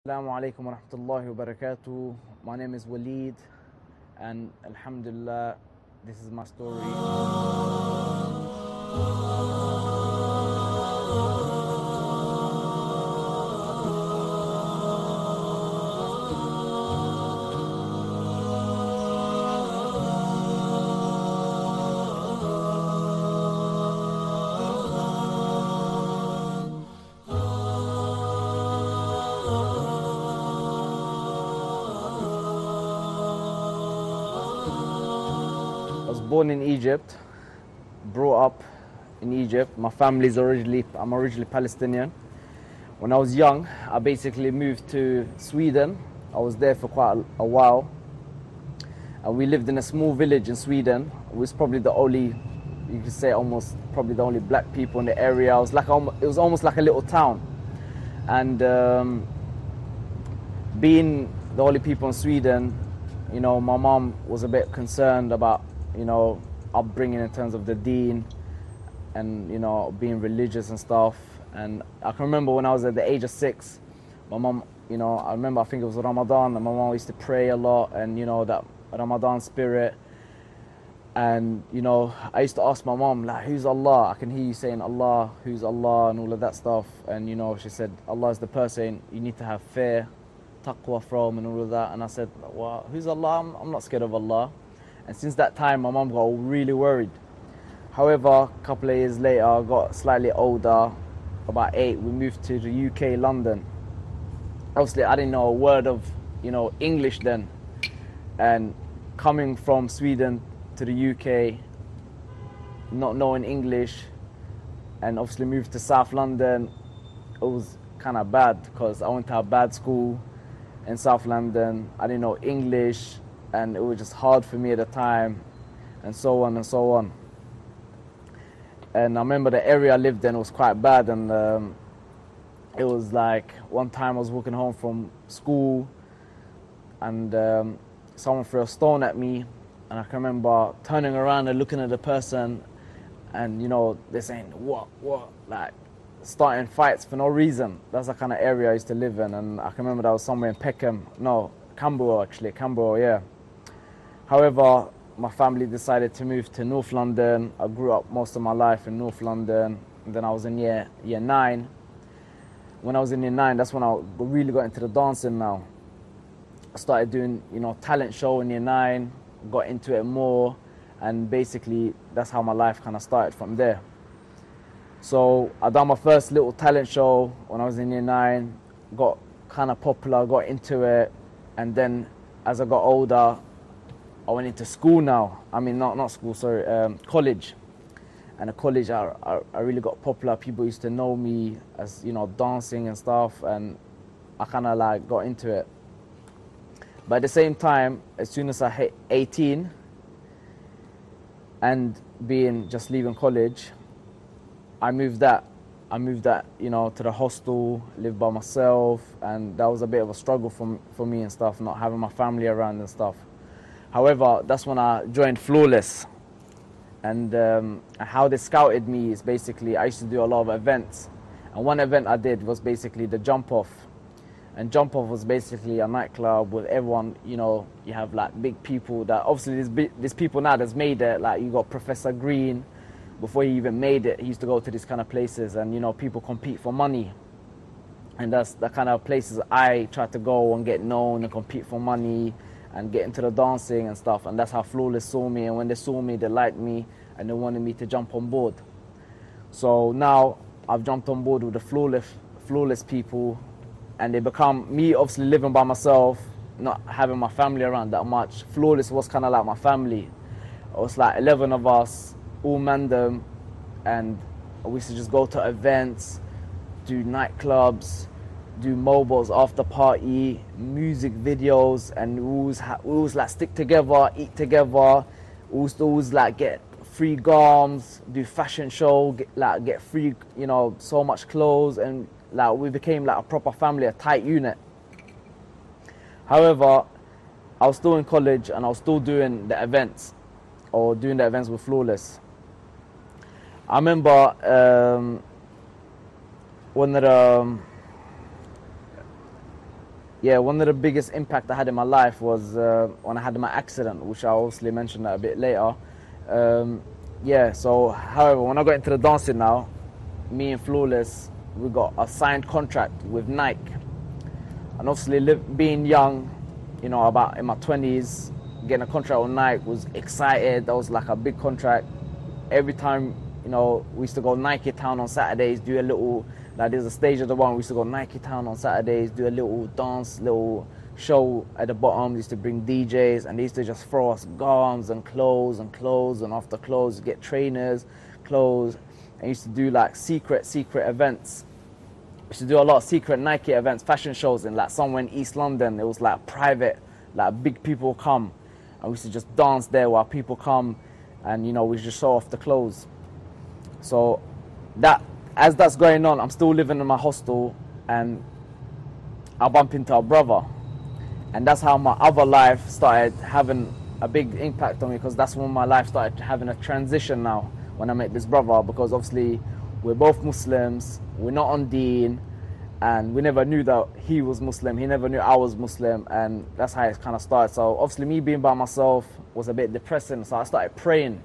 Assalamu alaikum wa rahmatullahi wa barakatuh. My name is Waleed, and Alhamdulillah, this is my story. I was born in Egypt, brought up in Egypt. My family's I'm originally Palestinian. When I was young, I basically moved to Sweden. I was there for quite a while. And we lived in a small village in Sweden. It was probably the only, you could say almost probably the only black people in the area. It was almost like a little town. And being the only people in Sweden, you know, my mom was a bit concerned about, you know, upbringing in terms of the deen and, you know, being religious and stuff. And I can remember when I was at the age of 6, my mom, you know, I think it was Ramadan, and my mom used to pray a lot, and, you know, that Ramadan spirit. And, you know, I used to ask my mom, like, who's Allah? I can hear you saying Allah, who's Allah, and all of that stuff. And, you know, she said, Allah is the person you need to have fear, taqwa from, and all of that. And I said, well, who's Allah? I'm not scared of Allah. And since that time, my mom got really worried. However, a couple of years later, I got slightly older, about 8, we moved to the UK, London. Obviously, I didn't know a word of, you know, English then. And coming from Sweden to the UK, not knowing English, and obviously moved to South London, it was kind of bad because I went to a bad school in South London. I didn't know English, and it was just hard for me at the time, and so on and so on. And I remember the area I lived in was quite bad, and it was like one time I was walking home from school, and someone threw a stone at me, and I can remember turning around and looking at the person, and, you know, they're saying, what, like starting fights for no reason. That's the kind of area I used to live in, and I can remember that was somewhere in Camberwell, yeah. However, my family decided to move to North London. I grew up most of my life in North London, and then I was in year 9. When I was in year 9, that's when I really got into the dancing now. I started doing, you know, talent show in year 9, got into it more, and basically that's how my life kind of started from there. So I done my first little talent show when I was in year 9, got kind of popular, got into it, and then as I got older, I went into school now. I mean, not school, sorry, college. And at college, I really got popular. People used to know me as, you know, dancing and stuff, and I kind of like got into it. But at the same time, as soon as I hit 18 and just leaving college, I moved that, you know, to the hostel, lived by myself, and that was a bit of a struggle for me and stuff, not having my family around and stuff. However, that's when I joined Flawless. And how they scouted me is basically, I used to do a lot of events. And one event I did was basically the Jump Off. And Jump Off was basically a nightclub with everyone, you know, you have like big people that, obviously there's people now that's made it, like you got Professor Green. Before he even made it, he used to go to these kind of places, and, you know, people compete for money. And that's the kind of places I try to go and get known and compete for money and get into the dancing and stuff. And that's how Flawless saw me, and when they saw me, they liked me and they wanted me to jump on board. So now I've jumped on board with the Flawless people, and they become me, obviously living by myself, not having my family around that much. Flawless was kind of like my family. It was like 11 of us, all Mandem, and we used to just go to events, do nightclubs, do mobiles, after party, music videos, and we always like stick together, eat together. We always like get free garms, do fashion show, get free, you know, so much clothes, and like we became like a proper family, a tight unit. However, I was still in college and I was still doing the events, or doing the events with Flawless. I remember one of the Yeah, one of the biggest impact I had in my life was when I had my accident, which I'll obviously mention that a bit later. Yeah, so however, when I got into the dancing now, me and Flawless, we got a signed contract with Nike. And obviously being young, you know, about in my 20s, getting a contract with Nike was excited. That was like a big contract. Every time, you know, we used to go Nike Town on Saturdays, do a little, like there's a stage at the one, we used to go Nike Town on Saturdays, do a little dance, little show at the bottom. They used to bring DJs and they used to just throw us gowns and clothes and clothes, and after clothes, get trainers, clothes, and used to do like secret events. We used to do a lot of secret Nike events, fashion shows in like somewhere in East London. It was like private, like big people come, and we used to just dance there while people come, and you know, we just show off the clothes. So that, as that's going on, I'm still living in my hostel, and I bump into a brother, and that's how my other life started having a big impact on me, because that's when my life started having a transition now, when I met this brother, because obviously we're both Muslims, we're not on deen, and we never knew that he was Muslim, he never knew I was Muslim, and that's how it kind of started. So obviously me being by myself was a bit depressing, so I started praying.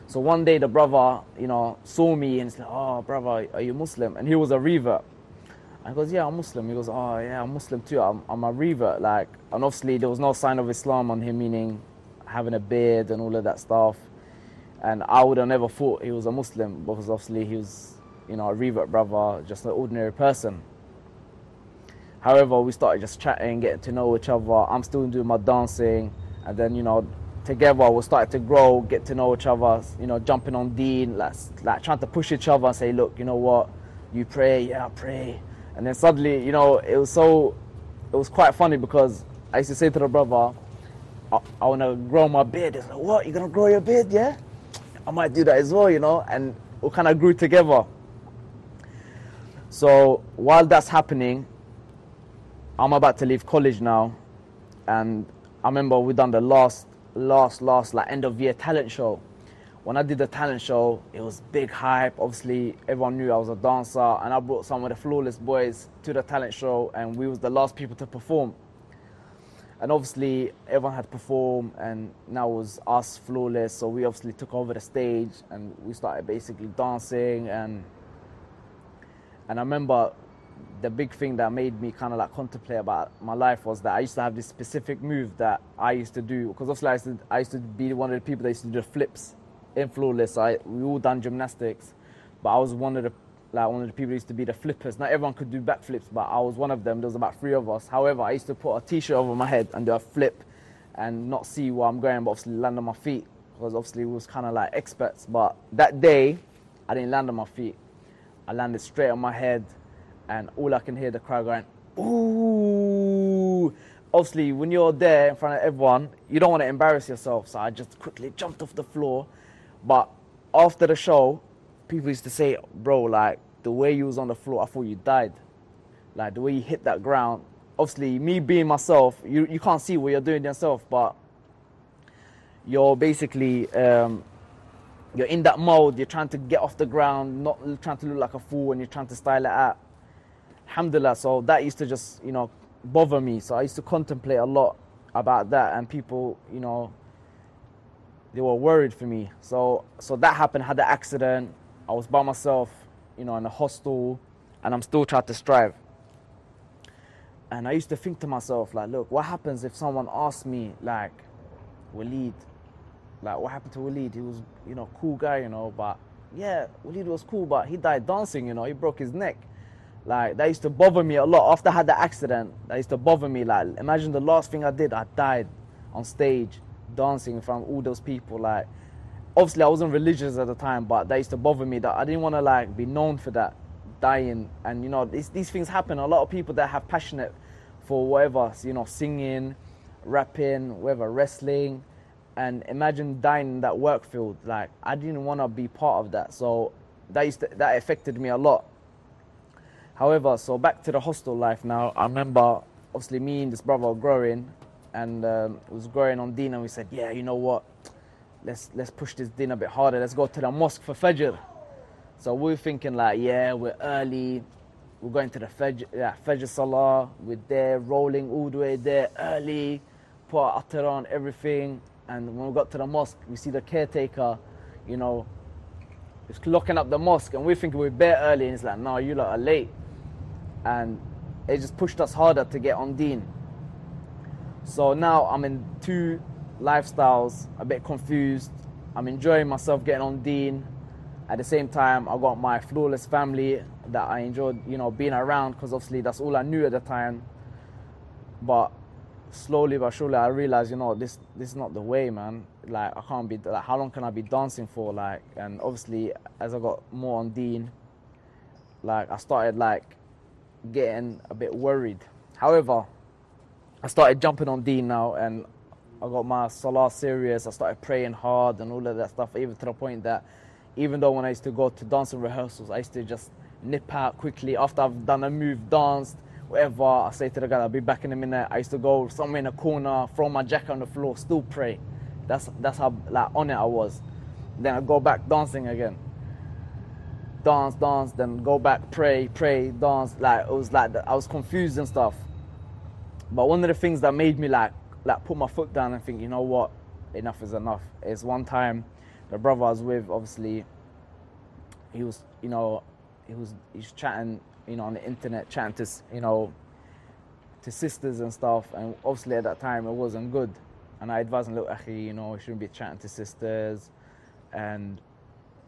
So one day the brother, you know, saw me and he's like, "Oh, brother, are you Muslim?" And he was a revert. I goes, "Yeah, I'm Muslim." He goes, "Oh, yeah, I'm Muslim too. I'm a revert." Like, and obviously there was no sign of Islam on him, meaning having a beard and all of that stuff. And I would have never thought he was a Muslim, because obviously he was, you know, a revert brother, just an ordinary person. However, we started just chatting, getting to know each other. I'm still doing my dancing, and then, you know, together we started to grow, get to know each other, you know, jumping on deen, like trying to push each other and say, "Look, you know what, you pray, yeah, I pray." And then suddenly, you know, it was quite funny, because I used to say to the brother, I want to grow my beard. He's like, "What, you're going to grow your beard, yeah? I might do that as well," you know, and we kind of grew together. So while that's happening, I'm about to leave college now, and I remember we done the last like end of year talent show. When I did the talent show, it was big hype. Obviously, everyone knew I was a dancer, and I brought some of the Flawless boys to the talent show, and we was the last people to perform. And obviously, everyone had performed, and now it was us, Flawless, so we obviously took over the stage, and we started basically dancing, and I remember the big thing that made me kind of like contemplate about my life was that I used to have this specific move that I used to do, because obviously I used to be one of the people that used to do the flips in Flawless. We all done gymnastics, but I was one of the people who used to be the flippers. Not everyone could do backflips, but I was one of them. There was about 3 of us. However, I used to put a t-shirt over my head and do a flip and not see where I'm going, but obviously land on my feet, because obviously we was kind of like experts. But that day, I didn't land on my feet. I landed straight on my head, and all I can hear the crowd going, "Ooh!" Obviously, when you're there in front of everyone, you don't want to embarrass yourself, so I just quickly jumped off the floor. But after the show, people used to say, "Bro, like, the way you was on the floor, I thought you died. Like, the way you hit that ground." Obviously, me being myself, you can't see what you're doing yourself, but you're basically, you're in that mode, you're trying to get off the ground, not trying to look like a fool, and you're trying to style it out. Alhamdulillah, so that used to just, you know, bother me. So I used to contemplate a lot about that, and people, you know, they were worried for me. So that happened, had the accident. I was by myself, you know, in a hostel, and I'm still trying to strive. And I used to think to myself, like, look, what happens if someone asks me, like, Waleed, like, what happened to Waleed? He was, you know, cool guy, you know, but yeah, Waleed was cool, but he died dancing, you know, he broke his neck. Like, that used to bother me a lot. After I had the accident, that used to bother me. Like, imagine the last thing I did, I died on stage dancing in front of all those people. Like, obviously I wasn't religious at the time, but that used to bother me, that I didn't want to like be known for that, dying. And you know, these things happen. A lot of people that have passionate for whatever, you know, singing, rapping, whatever, wrestling, and imagine dying in that work field. Like, I didn't want to be part of that. So that affected me a lot. However, so back to the hostel life now. I remember, obviously, me and this brother were growing, and it was growing on deen, and we said, yeah, you know what? Let's push this deen a bit harder. Let's go to the mosque for Fajr. So we were thinking like, yeah, we're early, we're going to the Fajr Salah, we're there, rolling all the way there early, put our attar on, everything. And when we got to the mosque, we see the caretaker, you know, just locking up the mosque, and we're thinking we're bare early, and it's like, no, you lot are late. And it just pushed us harder to get on Deen. So now I'm in two lifestyles, a bit confused. I'm enjoying myself getting on Deen. At the same time, I got my flawless family that I enjoyed, you know, being around, because obviously that's all I knew at the time. But slowly but surely I realized, you know, this is not the way, man. Like, I can't be, like, how long can I be dancing for? Like, and obviously as I got more on Deen, like, I started like getting a bit worried. However, I started jumping on Deen now, and I got my salah serious. I started praying hard and all of that stuff, even to the point that even though when I used to go to dancing rehearsals, I used to just nip out quickly after I've done a move, danced, whatever. I say to the guy, I'll be back in a minute. I used to go somewhere in a corner, throw my jacket on the floor, still pray. That's how like on it I was. Then I go back dancing again. Dance, then go back, pray, dance. Like, it was like I was confused and stuff. But one of the things that made me like put my foot down and think, you know what, enough is enough, is one time the brother I was with, obviously, he was chatting, you know, on the internet, chatting to, you know, to sisters and stuff, and obviously at that time it wasn't good. And I advised him, look, akhi, you know, you shouldn't be chatting to sisters, and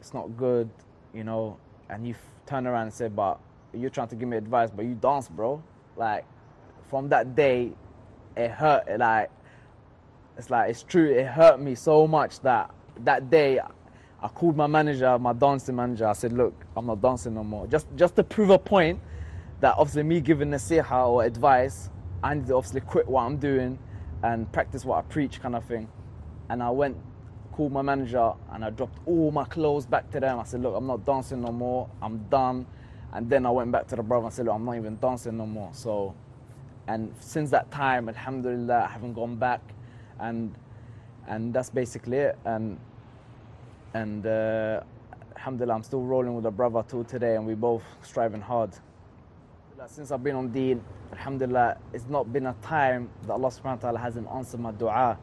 it's not good, you know. And he turned around and said, but you're trying to give me advice, but you dance, bro. Like, from that day, it hurt. It's true, it hurt me so much that day I called my manager, my dancing manager. I said, look, I'm not dancing no more. Just to prove a point that obviously me giving nasiha or advice, I need to obviously quit what I'm doing and practice what I preach, kind of thing. And I went, called my manager, and I dropped all my clothes back to them. I said, look, I'm not dancing no more, I'm done. And then I went back to the brother and said, look, I'm not even dancing no more. So, and since that time, alhamdulillah, I haven't gone back, and that's basically it. And alhamdulillah, I'm still rolling with the brother till today, and we both striving hard. Since I've been on Deen, alhamdulillah, it's not been a time that Allah subhanahu wa ta'ala hasn't answered my dua.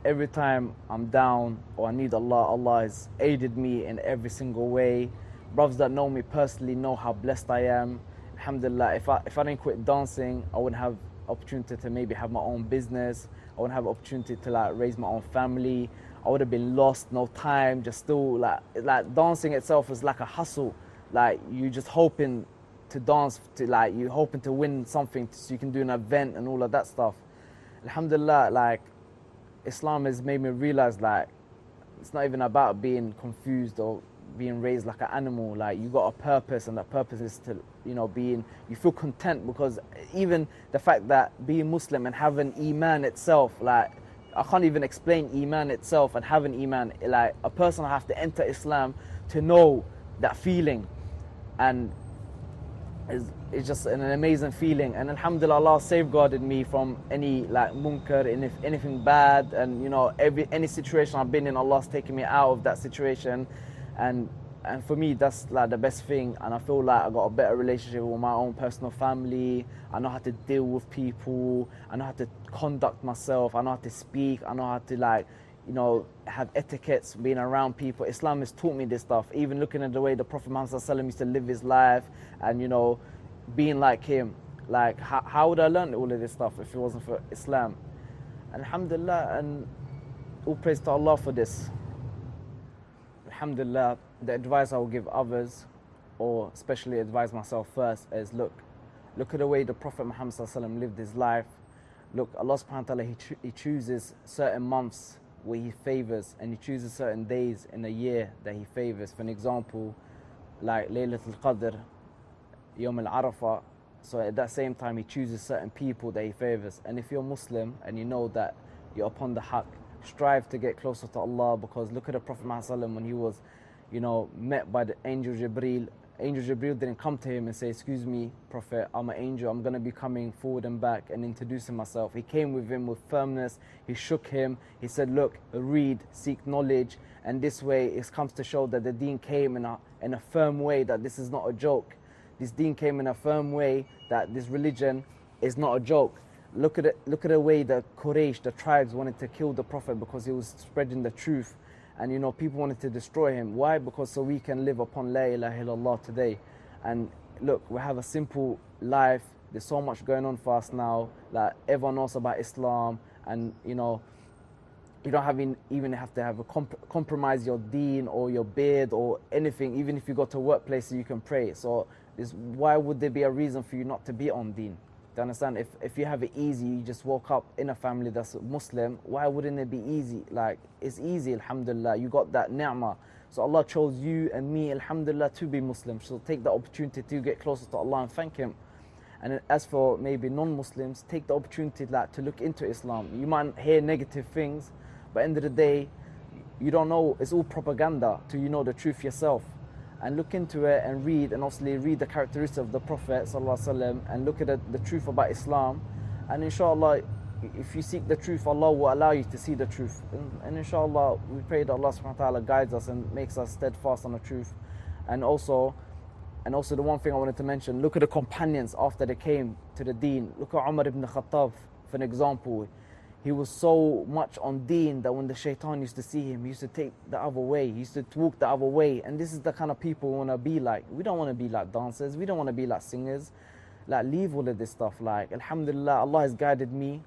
Every time I'm down or I need Allah, Allah has aided me in every single way. Brothers that know me personally know how blessed I am. Alhamdulillah, if I didn't quit dancing, I wouldn't have opportunity to maybe have my own business. I wouldn't have opportunity to like raise my own family. I would have been lost, no time, just still like dancing itself is like a hustle. Like, you just hoping to dance, to like, you hoping to win something so you can do an event and all of that stuff. Alhamdulillah, like, Islam has made me realize, like, it's not even about being confused or being raised like an animal. Like, you got a purpose, and that purpose is to, you know, you feel content, because even the fact that being Muslim and having Iman itself, like, I can't even explain Iman itself and having Iman. Like, a person will have to enter Islam to know that feeling, and it's just an amazing feeling. And alhamdulillah, Allah safeguarded me from any like munkar, anything bad, and you know, any situation I've been in, Allah's taken me out of that situation, and for me that's like the best thing. And I feel like I got a better relationship with my own personal family. I know how to deal with people, I know how to conduct myself, I know how to speak, I know how to, like, you know, have etiquettes, being around people. Islam has taught me this stuff. Even looking at the way the Prophet Muhammad ﷺ used to live his life, and you know, being like him. Like, how would I learn all of this stuff if it wasn't for Islam? Alhamdulillah, and all praise to Allah for this. Alhamdulillah, the advice I will give others, or especially advise myself first, is look at the way the Prophet Muhammad ﷺ lived his life. Look, Allah subhanahu wa ta'ala, he chooses certain months where he favors, and he chooses certain days in a year that he favors. For an example, like Laylatul Qadr, Yawm al-Arafah. So at that same time, he chooses certain people that he favors. And if you're Muslim and you know that you're upon the haqq, strive to get closer to Allah, because look at the Prophet Muhammad when he was, you know, met by the angel Jibreel. Angel Jibreel didn't come to him and say, excuse me, Prophet, I'm an angel, I'm going to be coming forward and back and introducing myself. He came with him with firmness, he shook him, he said, look, read, seek knowledge, and this way it comes to show that the deen came in a firm way, that this is not a joke. This deen came in a firm way that this religion is not a joke. Look at it, look at the way the Quraysh, the tribes, wanted to kill the Prophet because he was spreading the truth. And you know, people wanted to destroy him. Why? Because so we can live upon La ilaha illallah today. And look, we have a simple life. There's so much going on for us now. Like everyone knows about Islam, and you know, you don't even have to have a compromise your deen or your beard or anything. Even if you go to workplaces, you can pray. So why would there be a reason for you not to be on deen? Do you understand? If you have it easy, you just woke up in a family that's Muslim, why wouldn't it be easy? Like, it's easy, alhamdulillah. You got that ni'mah. So Allah chose you and me, alhamdulillah, to be Muslim. So take the opportunity to get closer to Allah and thank Him. And as for maybe non-Muslims, take the opportunity to look into Islam. You might hear negative things, but at the end of the day, you don't know. It's all propaganda till you know the truth yourself. And look into it and read, and obviously read the characteristics of the Prophet ﷺ, and look at the truth about Islam. And inshallah, if you seek the truth, Allah will allow you to see the truth. And inshallah, we pray that Allah subhanahu wa ta'ala guides us and makes us steadfast on the truth. And also the one thing I wanted to mention, look at the companions after they came to the deen. Look at Umar ibn Khattab for an example. He was so much on deen that when the shaitan used to see him, he used to take the other way. He used to walk the other way. And this is the kind of people we want to be like. We don't want to be like dancers. We don't want to be like singers. Like, leave all of this stuff. Like, alhamdulillah, Allah has guided me.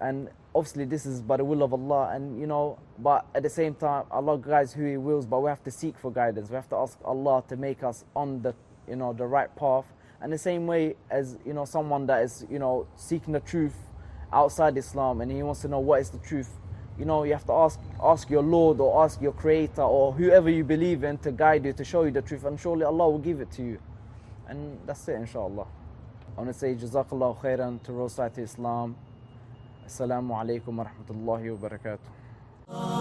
And obviously this is by the will of Allah. And, you know, but at the same time, Allah guides who He wills. But we have to seek for guidance. We have to ask Allah to make us on the, you know, the right path. And the same way as, you know, someone that is, you know, seeking the truth outside Islam, and he wants to know what is the truth. You know, you have to ask your Lord or ask your Creator or whoever you believe in to guide you, to show you the truth, and surely Allah will give it to you. And that's it, inshallah. I want to say Jazakallahu khairan to Roadside to Islam. Assalamu alaikum wa rahmatullahi wa barakatuh.